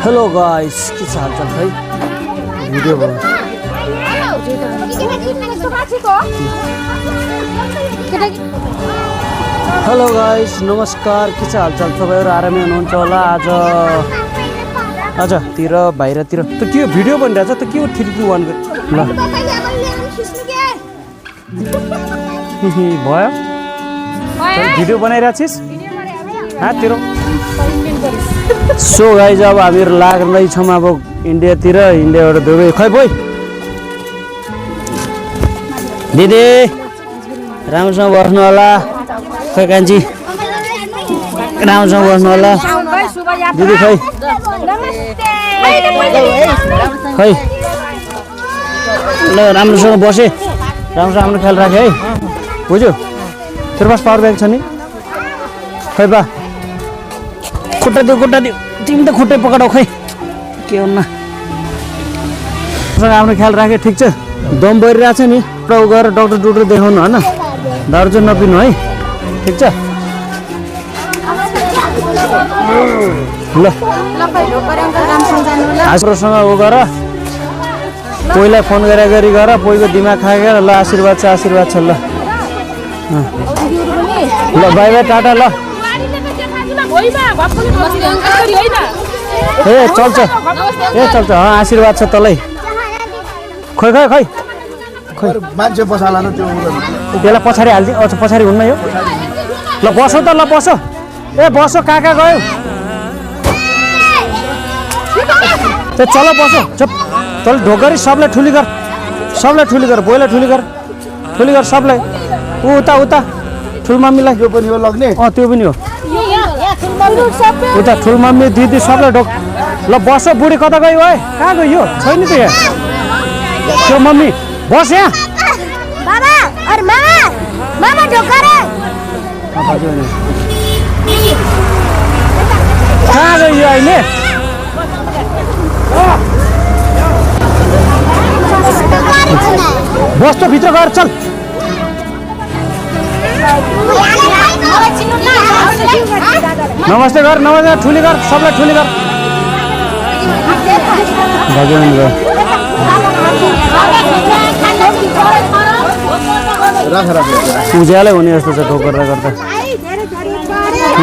hello guys के छ हालचाल खै भिडियो बनाउ हेलो गाइस नमस्कार के छ हालचाल तपाईहरु आरामै हुनुहुन्छ होला आज तिर बाहिरतिर त के भिडियो बनिरहेछ त के 3 2 1 ल भयो भिडियो बनाइराछिस तेरो सो गाइज अब हामीहरु लाग्दैछौँ अब इन्डियाबाट दुबई खै बोइ दिदी राम्रोसँग बस्नु होला खै कान्छी राम्रोसँग बस्नु होला दिदी खै खै ल राम्रोसँग बसे राम्रोसँग आफ्नो ख्याल राखे है बुझ्यो तेरो पास पावर ब्याङ्क छ नि खै बा खुट्टा दियो तिमी त खुट्टै पकडाउ खै के हुन्न आफ्नो ख्याल राखे ठिक छ दम भरिरहेको छ नि गएर डक्टर देखाउनु होइन दारु चाहिँ नपिनु है ठिक छ ल आश्रोसँग उ गर पहिला फोन गरी गर पहिलो दिमाग खाएर ल आशीर्वाद छ ल ल बाई बाई टाटा ल ए चल्छ आशीर्वाद छ तलै खै मान्छे बसालानु त्यो त्यसलाई पछाडि हाल्दि पछाडि हुन्न यो ल बसो त ल बसो ए बसो कहाँ गयो त चल बसो चुप तल ढोकरी सबलाई ठुली गर बोइलाई ठुली गर सबलाई उता ठुल मम्मीलाई यो पनि हो लग्ने त्यो पनि हो उता ठुल मम्मी दिदी सबलाई ढोक ल बसो बुढी कता गयो है कहाँ गयो छैन त यहाँ त्यो मम्मी बस यहाँ बाबा अरे मामा ढोका रे कहाँ गयो अहिले बस त भित्र गएर चल नमस्ते गर ठुली गर सबलाई ठुली गर उज्यालै हुने जस्तो छ ठोकर गर्दा ल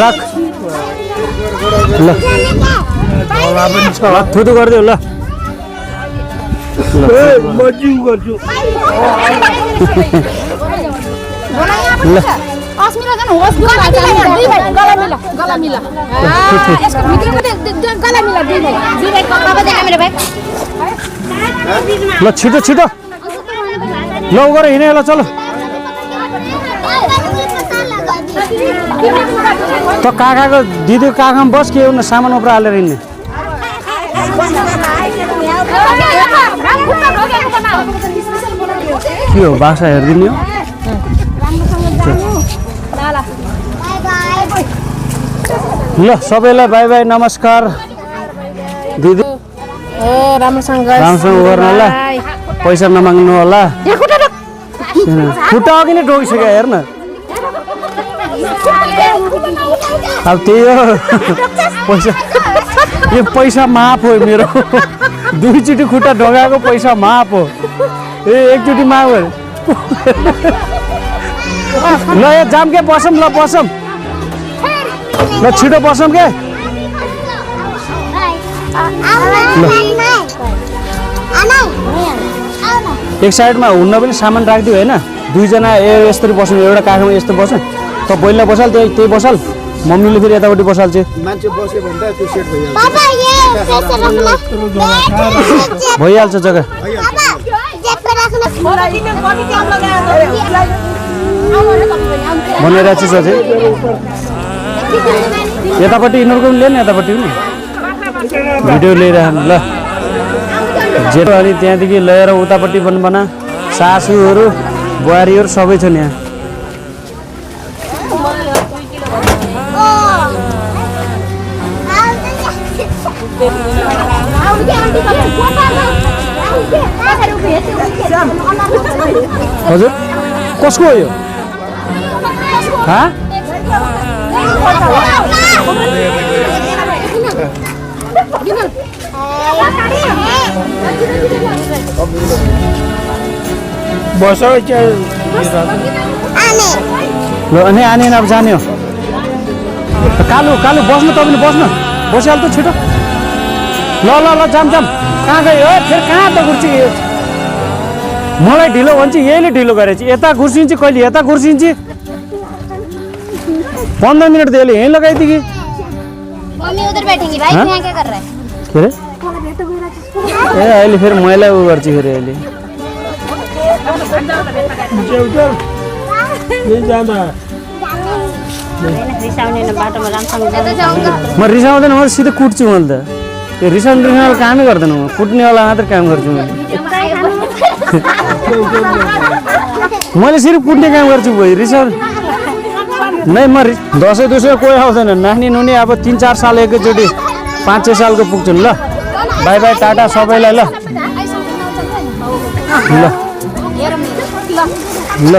राख ल थुतु गरिदेऊ ल ल छिटो लौ गर हिँडे ल चलो त काकाको दिदीको काकामा बस के हुन सामान उप्रा हालेर हिँड्ने के हो बासा हेरिदिने हो ल सबैलाई बाई बाई नमस्कार दिदी राम्रोसँग गर्नु होला पैसा नमाग्नु होला खुट्टा अघि नै डोकिसक्यो हेर्न अब त्यही हो पैसा माफ हो मेरो दुईचोटि खुट्टा ढोकाएको पैसा माफ हो एकचोटि माफ हो ल यो जाम के बसौँ ल छिटो बसौँ के एक साइडमा हुन्न पनि सामान राखिदियो होइन दुईजना यस्तरी बस्नु एउटा काखमा यस्तो बस्नु त बोइललाई बसाल त्यही बसाल मम्मीले फेरि यतापट्टि बसाल्छ मान्छे बस्यो भने त त्यो सेट भइहाल्छ जग्गा बनाइरहेको छ चाहिँ यतापट्टि यिनीहरूको पनि ल्याउनु यतापट्टि पनि भिडियो लिइरहनु ल जेठो अनि त्यहाँदेखि लिएर उतापट्टि पनि बना सासूहरू बुहारीहरू सबै छन् यहाँ हजुर कसको हो यो बसो ल अनि आने अब जाने हो कालु कालु बस्नु तपाईँले बस्नु बसिहाल्छ छिटो ल ल ल जाम जाम कहाँ गयो फेरि कहाँ त गुर्सी मलाई ढिलो भन्छ यहीले ढिलो गरेछ यता गुर्सिन्छ कहिले यता गुर्सिन्छ 15 मिनट त्यसले यहीँ लगाइदियो कि मम्मी उधर बैठेंगी भाई यहाँ क्या कर रहा है के अरे ए अहिले फेरि मैला उ गर्छु फेरि अहिले म रिसाउँदैन म सिधै कुट्छु मैले त त्यो रिसाउने कामै गर्दैन म कुट्नेवाला मात्र काम गर्छु मैले सिर्फ कुट्ने काम गर्छु भाइ रिसाउने नै म दसैँ दुसैँ कोही आउँदैन नानी नुनी अब 3-4 साल एकैचोटि 5-6 सालको पुग्छन् ल बाई बाई टाटा सबैलाई ल ल ल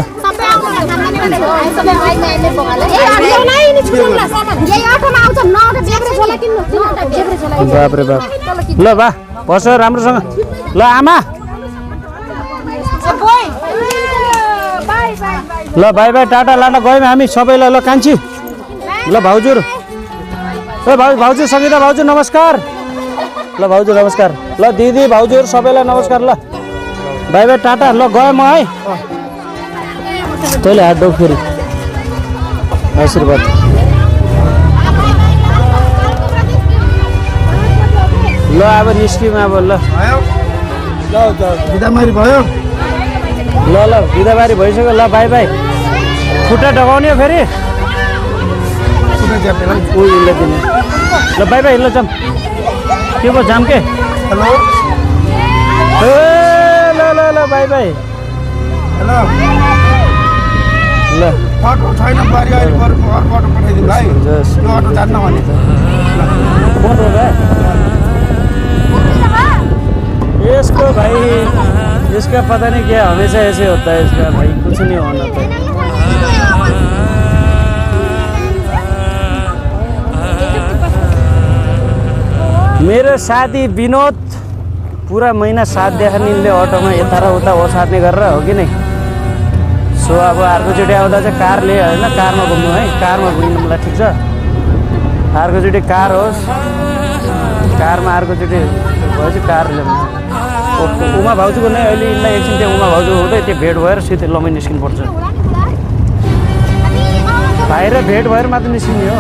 बाप्रे बाप ल बा बस राम्रोसँग ल आमा ल बाई बाई टाटा लाटा गयौँ हामी सबैलाई ल कान्छी ल भाउजूहरू ए भाउजू सङ्गीता भाउजू नमस्कार ल भाउजू नमस्कार ल दिदी भाउजूहरू सबैलाई नमस्कार ल बाई बाई टाटा ल गएँ म है तैँले हात डोक फेरि आशीर्वाद ल अब निस्क्यौँ अब ल बिदामारी भयो ल ल बिदाबारी भइसक्यो ल बाई बाई खुट्टा डगाउने हो फेरि उहिले दिने ल बाई बाई ल जाम के भयो जाम के हेलो ए ल ल ल बाई बाई हेलो ल अटो छैन बारी अहिले अर्को अटो पठाइदिनु भाइ जस यो अटो जान्न भने कौन होगा इसको भाई इसका पता नहीं क्या हमेशा ऐसे होता है इसका भाई कुछ नहीं होना था मेरो साथी विनोद पूरा महिना साथ दिएको निले अटोमा यता र उता ओसार्ने गरेर हो कि नै सो अब अर्कोचोटि आउँदा चाहिँ कारले होइन कारमा घुम्नु है कारमा घुम्नु मलाई ठिक छ अर्कोचोटि कार होस् कारमा अर्कोचोटि भएपछि कार ल्याउनु उमा भाउजूको नै अहिले यिनलाई एकछिन त्यहाँ उमा भाउजू हुँदै त्यो भेट भएर सिधै लमै निस्किनुपर्छ बाहिर भेट भएर मात्र निस्किने हो